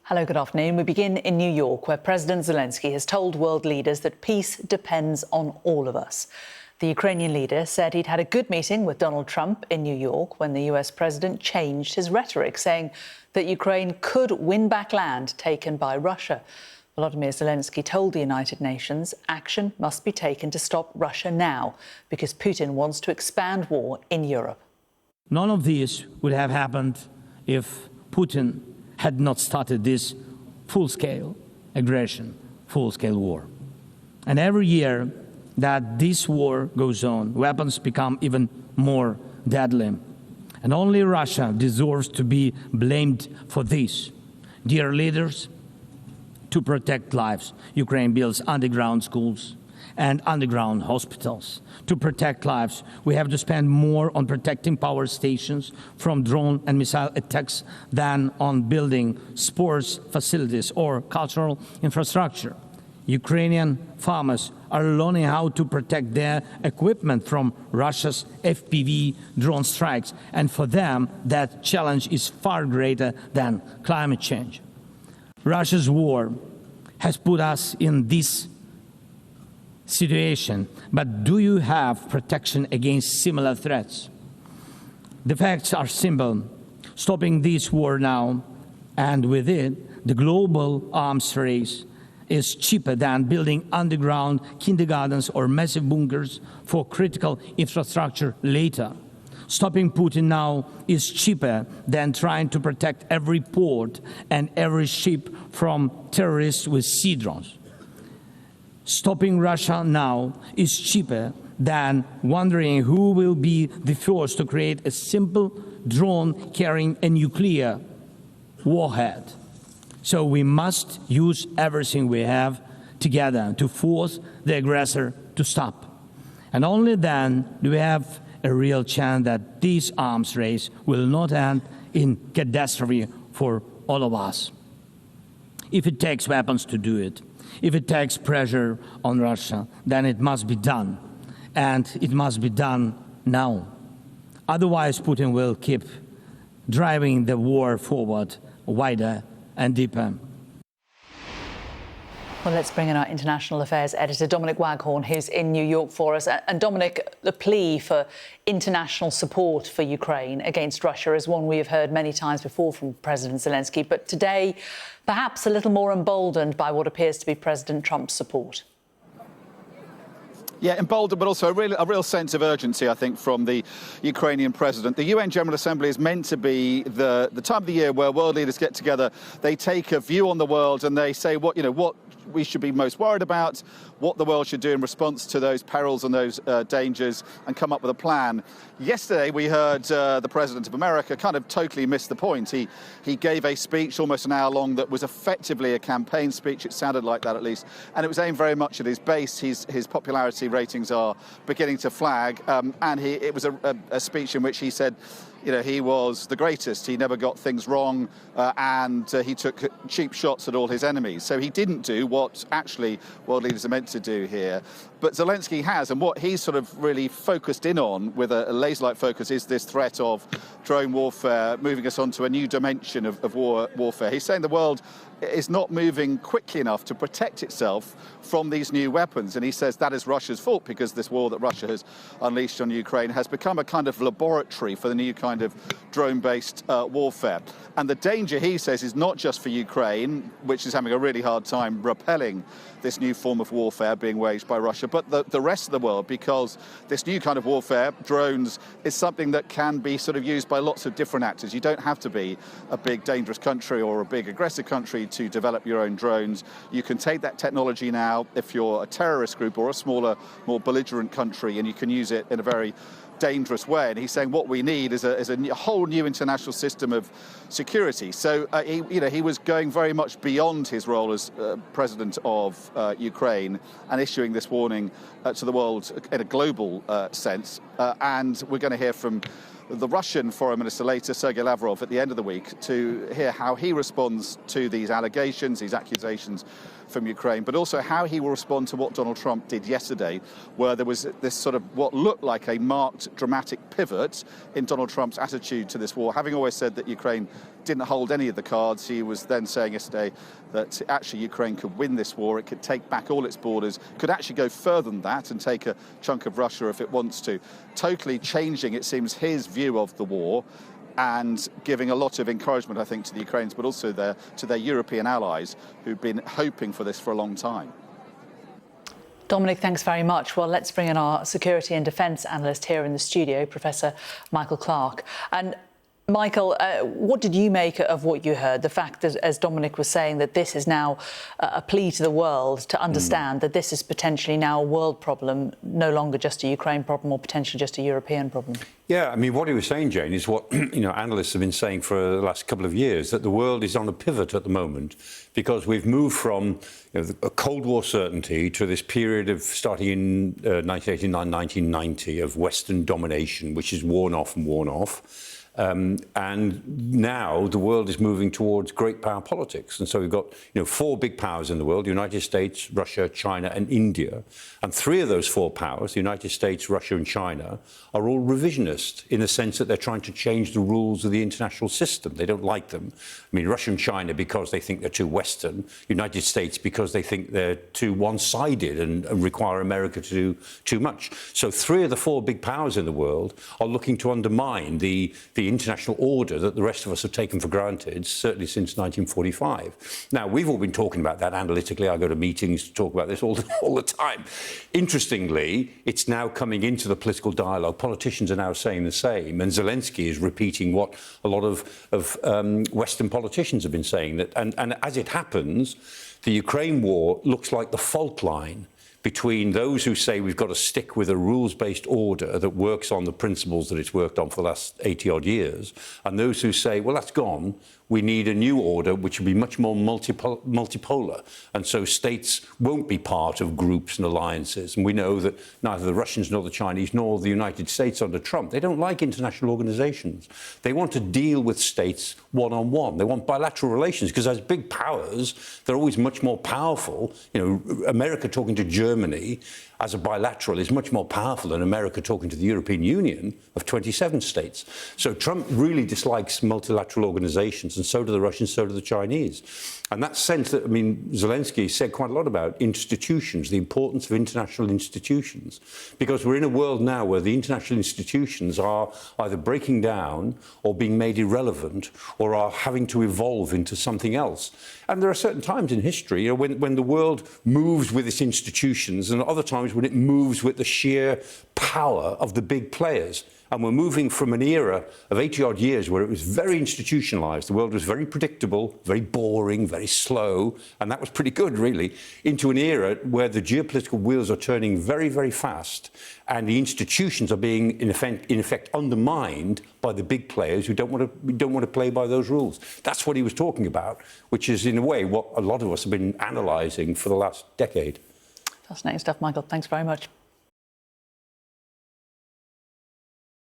Hello, good afternoon. We begin in New York, where President Zelenskyy has told world leaders that peace depends on all of us. The Ukrainian leader said he'd had a good meeting with Donald Trump in New York when the US president changed his rhetoric, saying that Ukraine could win back land taken by Russia. Volodymyr Zelenskyy told the United Nations action must be taken to stop Russia now, because Putin wants to expand war in Europe. None of this would have happened if Putin had not started this full-scale aggression, full-scale war. And every year that this war goes on, weapons become even more deadly. And only Russia deserves to be blamed for this. Dear leaders, to protect lives, Ukraine builds underground schools and underground hospitals. To protect lives, we have to spend more on protecting power stations from drone and missile attacks than on building sports facilities or cultural infrastructure. Ukrainian farmers are learning how to protect their equipment from Russia's FPV drone strikes, and for them, that challenge is far greater than climate change. Russia's war has put us in this situation, but do you have protection against similar threats? The facts are simple. Stopping this war now, and with it, the global arms race, is cheaper than building underground kindergartens or massive bunkers for critical infrastructure later. Stopping Putin now is cheaper than trying to protect every port and every ship from terrorists with sea drones. Stopping Russia now is cheaper than wondering who will be the first to create a simple drone carrying a nuclear warhead. So we must use everything we have together to force the aggressor to stop. And only then do we have a real chance that this arms race will not end in catastrophe for all of us. If it takes weapons to do it, if it takes pressure on Russia, then it must be done. And it must be done now. Otherwise, Putin will keep driving the war forward wider and deeper. Well, let's bring in our international affairs editor, Dominic Waghorn, who's in New York for us. And Dominic, the plea for international support for Ukraine against Russia is one we have heard many times before from President Zelenskyy, but today perhaps a little more emboldened by what appears to be President Trump's support. Yeah, emboldened, but also a real sense of urgency, I think, from the Ukrainian president. The UN General Assembly is meant to be the time of the year where world leaders get together. They take a view on the world and they say what we should be most worried about, what the world should do in response to those perils and those dangers, and come up with a plan. Yesterday, we heard the President of America kind of totally miss the point. He gave a speech almost an hour long that was effectively a campaign speech. It sounded like that, at least. And it was aimed very much at his base. His popularity ratings are beginning to flag. And it was a speech in which he said, he was the greatest. He never got things wrong, and he took cheap shots at all his enemies. So he didn't do what actually world leaders are meant to do here. But Zelenskyy has, and what he's sort of really focused in on with a laser-like focus is this threat of drone warfare, moving us onto a new dimension of warfare. He's saying the world is not moving quickly enough to protect itself from these new weapons. And he says that is Russia's fault, because this war that Russia has unleashed on Ukraine has become a kind of laboratory for the new kind of drone-based warfare. And the danger, he says, is not just for Ukraine, which is having a really hard time repelling this new form of warfare being waged by Russia, but the rest of the world, because this new kind of warfare, drones, is something that can be sort of used by lots of different actors. You don't have to be a big dangerous country or a big aggressive country to develop your own drones. You can take that technology now if you're a terrorist group or a smaller, more belligerent country, and you can use it in a very dangerous way. And he's saying what we need is a whole new international system of security. So he was going very much beyond his role as president of Ukraine and issuing this warning to the world in a global sense. And we're going to hear from the Russian Foreign Minister later, Sergei Lavrov, at the end of the week to hear how he responds to these allegations, these accusations from Ukraine, but also how he will respond to what Donald Trump did yesterday, where there was this sort of what looked like a marked dramatic pivot in Donald Trump's attitude to this war. Having always said that Ukraine didn't hold any of the cards, he was then saying yesterday that actually Ukraine could win this war, it could take back all its borders, could actually go further than that and take a chunk of Russia if it wants to. Totally changing, it seems, his view of the war, and giving a lot of encouragement, I think, to the Ukrainians, but also to their European allies who've been hoping for this for a long time. Dominic, thanks very much. Well, let's bring in our security and defence analyst here in the studio, Professor Michael Clarke. And Michael, what did you make of what you heard? The fact that, as Dominic was saying, that this is now a plea to the world to understand that this is potentially now a world problem, no longer just a Ukraine problem or potentially just a European problem. Yeah, I mean, what he was saying, Jane, is what analysts have been saying for the last couple of years, that the world is on a pivot at the moment because we've moved from a Cold War certainty to this period of starting in 1989, 1990 of Western domination, which is worn off and worn off. And now the world is moving towards great power politics. And so we've got, four big powers in the world: the United States, Russia, China and India. And three of those four powers, the United States, Russia and China, are all revisionist in the sense that they're trying to change the rules of the international system. They don't like them. I mean, Russia and China because they think they're too Western, United States because they think they're too one-sided and require America to do too much. So three of the four big powers in the world are looking to undermine the international order that the rest of us have taken for granted, certainly since 1945. Now, we've all been talking about that analytically. I go to meetings to talk about this all the time. Interestingly, it's now coming into the political dialogue. Politicians are now saying the same, and Zelenskyy is repeating what a lot of Western politicians have been saying. That, and as it happens, the Ukraine war looks like the fault line between those who say we've got to stick with a rules-based order that works on the principles that it's worked on for the last 80-odd years, and those who say, well, that's gone, we need a new order which will be much more multipolar. And so states won't be part of groups and alliances. And we know that neither the Russians nor the Chinese nor the United States under Trump, they don't like international organizations. They want to deal with states one-on-one. They want bilateral relations because as big powers, they're always much more powerful. America talking to Germany as a bilateral is much more powerful than America talking to the European Union of 27 states. So Trump really dislikes multilateral organizations, and so do the Russians, so do the Chinese. And that sense that, Zelenskyy said quite a lot about institutions, the importance of international institutions, because we're in a world now where the international institutions are either breaking down or being made irrelevant or are having to evolve into something else. And there are certain times in history, when the world moves with its institutions, and other times when it moves with the sheer power of the big players. And we're moving from an era of 80-odd years where it was very institutionalized. The world was very predictable, very boring, very slow, and that was pretty good, really, into an era where the geopolitical wheels are turning very, very fast, and the institutions are being, in effect, undermined by the big players who don't want to play by those rules. That's what he was talking about, which is, in a way, what a lot of us have been analysing for the last decade. Fascinating stuff, Michael. Thanks very much.